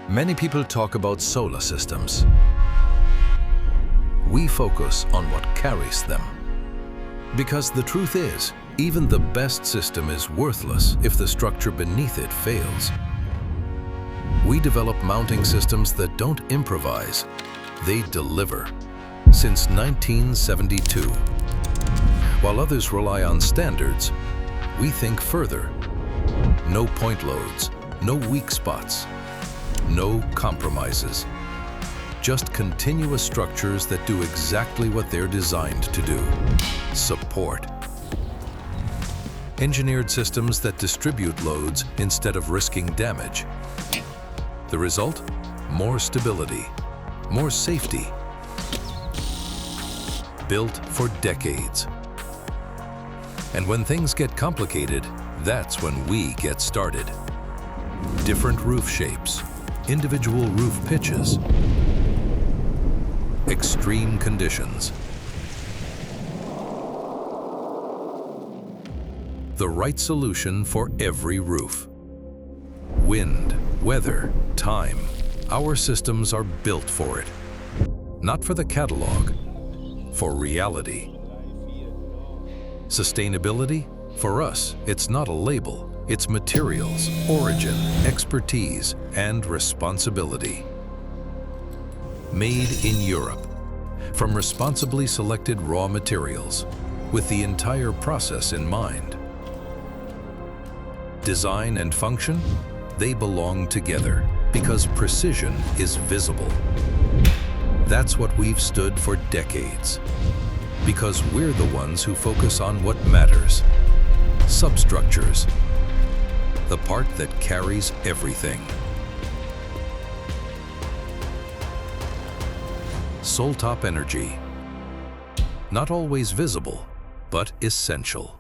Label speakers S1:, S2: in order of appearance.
S1: Many people talk about solar systems. We focus on what carries them. Because the truth is, even the best system is worthless if the structure beneath it fails. We develop mounting systems that don't improvise, they deliver. Since 1972. While others rely on standards, we think further. No point loads, no weak spots, no compromises. Just continuous structures that do exactly what they're designed to do. Support. Engineered systems that distribute loads instead of risking damage. The result? More stability, more safety. Built for decades. And when things get complicated, that's when we get started. Different roof shapes, individual roof pitches, extreme conditions. The right solution for every roof. Wind, weather, time. Our systems are built for it. Not for the catalog, for reality. Sustainability? For us, it's not a label. It's materials, origin, expertise, and responsibility. Made in Europe, from responsibly selected raw materials, with the entire process in mind. Design and function, they belong together because precision is visible. That's what we've stood for decades. Because we're the ones who focus on what matters. Substructures. The part that carries everything. SOLTOP Energie. Not always visible, but essential.